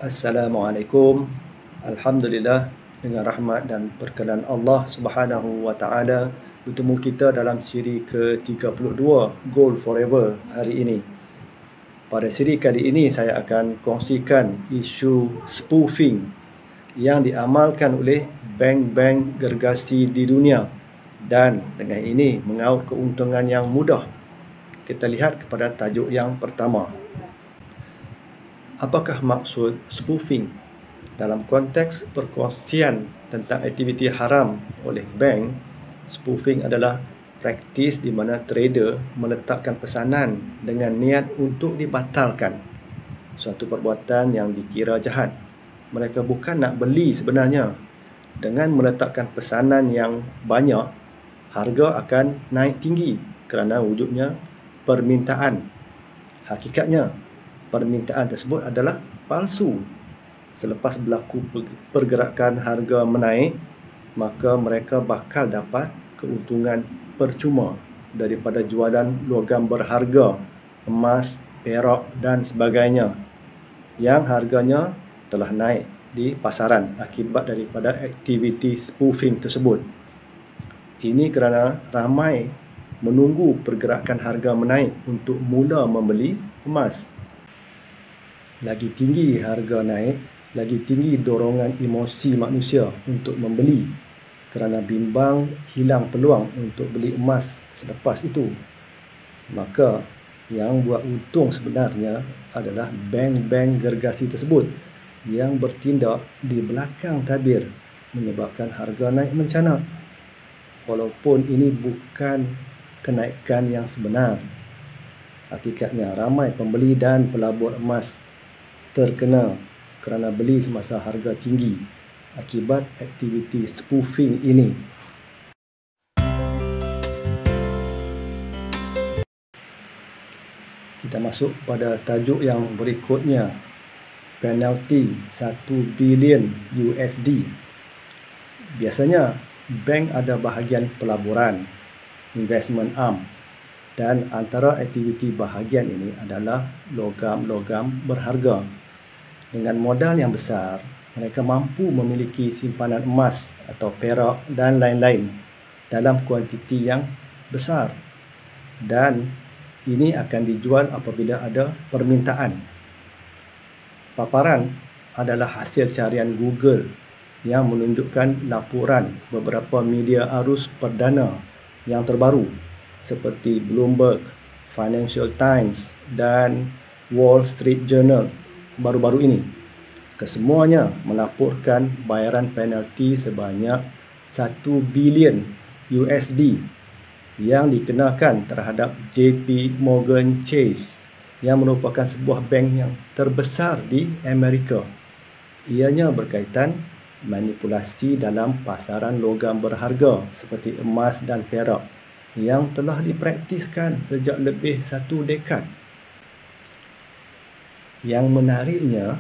Assalamualaikum. Alhamdulillah, dengan rahmat dan berkenan Allah Subhanahu wa taala, bertemu kita dalam siri ke-32 Gold Forever hari ini. Pada siri kali ini saya akan kongsikan isu spoofing yang diamalkan oleh bank-bank gergasi di dunia, dan dengan ini mengaut keuntungan yang mudah. Kita lihat kepada tajuk yang pertama. Apakah maksud spoofing? Dalam konteks perkongsian tentang aktiviti haram oleh bank, spoofing adalah praktis di mana trader meletakkan pesanan dengan niat untuk dibatalkan. Suatu perbuatan yang dikira jahat. Mereka bukan nak beli sebenarnya. Dengan meletakkan pesanan yang banyak, harga akan naik tinggi kerana wujudnya permintaan. Hakikatnya, permintaan tersebut adalah palsu. Selepas berlaku pergerakan harga menaik, maka mereka bakal dapat keuntungan percuma daripada jualan logam berharga, emas, perak dan sebagainya yang harganya telah naik di pasaran akibat daripada aktiviti spoofing tersebut. Ini kerana ramai menunggu pergerakan harga menaik untuk mula membeli emas. Lagi tinggi harga naik, lagi tinggi dorongan emosi manusia untuk membeli kerana bimbang hilang peluang untuk beli emas selepas itu. Maka yang buat untung sebenarnya adalah bank-bank gergasi tersebut yang bertindak di belakang tabir menyebabkan harga naik mencana. Walaupun ini bukan kenaikan yang sebenar, hakikatnya ramai pembeli dan pelabur emas terkena kerana beli semasa harga tinggi akibat aktiviti spoofing ini. Kita masuk pada tajuk yang berikutnya, penalti 1 bilion USD. Biasanya bank ada bahagian pelaburan, investment arm, dan antara aktiviti bahagian ini adalah logam-logam berharga. Dengan modal yang besar, mereka mampu memiliki simpanan emas atau perak dan lain-lain dalam kuantiti yang besar, dan ini akan dijual apabila ada permintaan. Paparan adalah hasil carian Google yang menunjukkan laporan beberapa media arus perdana yang terbaru seperti Bloomberg, Financial Times dan Wall Street Journal baru-baru ini. Kesemuanya melaporkan bayaran penalti sebanyak 1 bilion USD yang dikenakan terhadap JP Morgan Chase yang merupakan sebuah bank yang terbesar di Amerika. Ianya berkaitan manipulasi dalam pasaran logam berharga seperti emas dan perak yang telah dipraktiskan sejak lebih 1 dekad. Yang menariknya,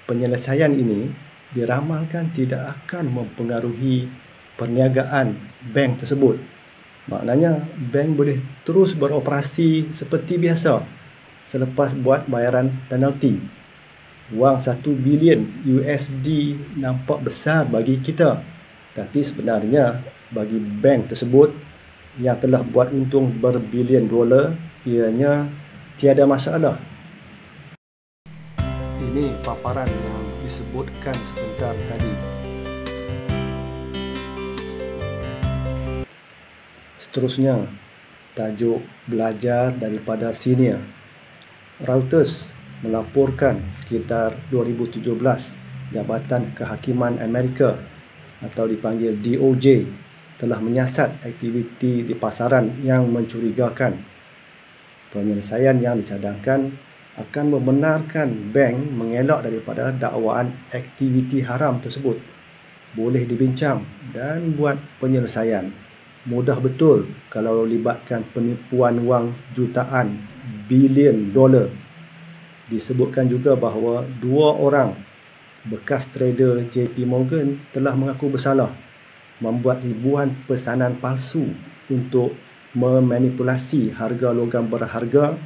penyelesaian ini diramalkan tidak akan mempengaruhi perniagaan bank tersebut. Maknanya, bank boleh terus beroperasi seperti biasa selepas buat bayaran penalti. Wang 1 bilion USD nampak besar bagi kita, tapi sebenarnya bagi bank tersebut yang telah buat untung berbilion dolar, ianya tiada masalah. Ini paparan yang disebutkan sebentar tadi. Seterusnya, tajuk belajar daripada senior. Reuters melaporkan sekitar 2017, Jabatan Kehakiman Amerika atau dipanggil DOJ telah menyiasat aktiviti di pasaran yang mencurigakan. Penyelesaian yang dicadangkan akan membenarkan bank mengelak daripada dakwaan aktiviti haram tersebut. Boleh dibincang dan buat penyelesaian. Mudah betul kalau libatkan penipuan wang jutaan bilion dolar. Disebutkan juga bahawa 2 orang bekas trader JP Morgan telah mengaku bersalah membuat ribuan pesanan palsu untuk memanipulasi harga logam berharga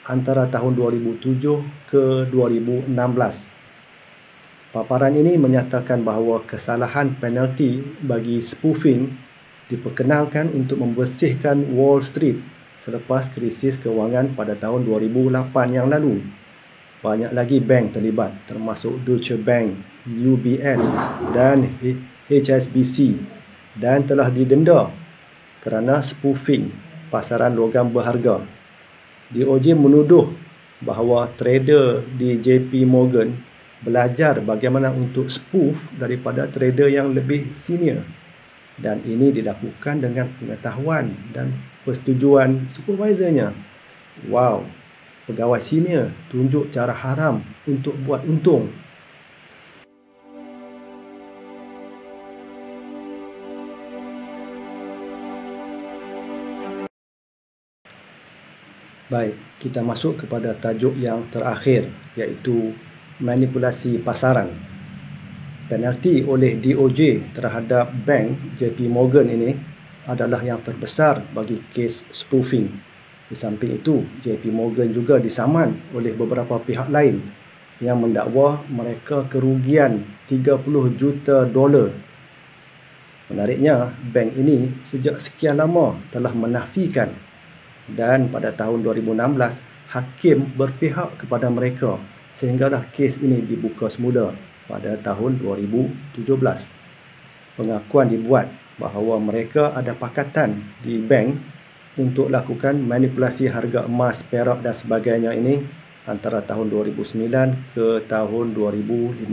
antara tahun 2007 ke 2016. Paparan ini menyatakan bahawa kesalahan penalti bagi spoofing diperkenalkan untuk membersihkan Wall Street selepas krisis kewangan pada tahun 2008 yang lalu. Banyak lagi bank terlibat, termasuk Deutsche Bank, UBS dan HSBC, dan telah didenda kerana spoofing pasaran logam berharga. DOJ menuduh bahawa trader di JP Morgan belajar bagaimana untuk spoof daripada trader yang lebih senior, dan ini dilakukan dengan pengetahuan dan persetujuan supervisornya. Wow, pegawai senior tunjuk cara haram untuk buat untung. Baik, kita masuk kepada tajuk yang terakhir, iaitu manipulasi pasaran. Penalti oleh DOJ terhadap bank JP Morgan ini adalah yang terbesar bagi kes spoofing. Di samping itu, JP Morgan juga disaman oleh beberapa pihak lain yang mendakwa mereka kerugian $30 juta. Menariknya, bank ini sejak sekian lama telah menafikan, dan pada tahun 2016 hakim berpihak kepada mereka sehinggalah kes ini dibuka semula pada tahun 2017. Pengakuan dibuat bahawa mereka ada pakatan di bank untuk lakukan manipulasi harga emas, perak dan sebagainya ini antara tahun 2009 ke tahun 2015.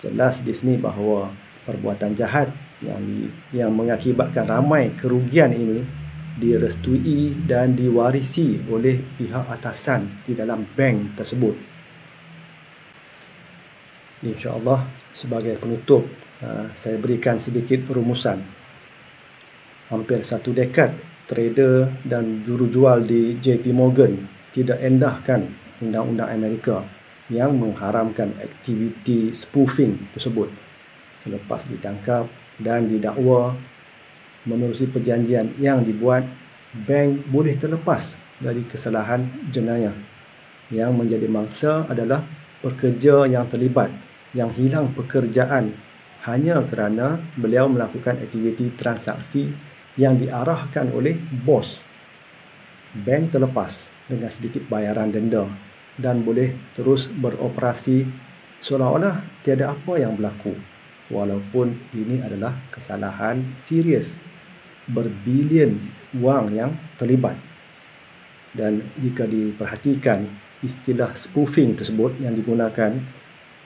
Jelas di sini bahawa perbuatan jahat yang mengakibatkan ramai kerugian ini direstui dan diwarisi oleh pihak atasan di dalam bank tersebut. InsyaAllah, sebagai penutup, saya berikan sedikit rumusan. Hampir 1 dekad, trader dan jurujual di JP Morgan tidak endahkan undang-undang Amerika yang mengharamkan aktiviti spoofing tersebut. Selepas ditangkap dan didakwa menerusi perjanjian yang dibuat, bank boleh terlepas dari kesalahan jenayah. Yang menjadi mangsa adalah pekerja yang terlibat, yang hilang pekerjaan hanya kerana beliau melakukan aktiviti transaksi yang diarahkan oleh bos. Bank terlepas dengan sedikit bayaran denda dan boleh terus beroperasi seolah-olah tiada apa yang berlaku, walaupun ini adalah kesalahan serius, berbilion wang yang terlibat. Dan jika diperhatikan, istilah spoofing tersebut yang digunakan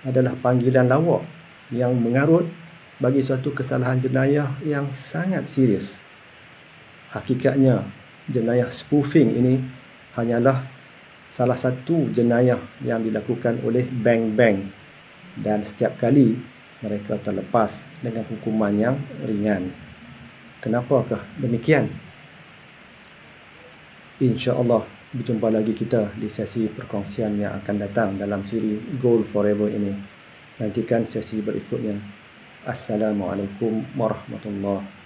adalah panggilan lawak yang mengarut bagi suatu kesalahan jenayah yang sangat serius. Hakikatnya, jenayah spoofing ini hanyalah salah satu jenayah yang dilakukan oleh bank-bank, dan setiap kali mereka terlepas dengan hukuman yang ringan. Kenapakah demikian? InsyaAllah, berjumpa lagi kita di sesi perkongsian yang akan datang dalam siri Gold Forever ini. Nantikan sesi berikutnya. Assalamualaikum warahmatullahi wabarakatuh.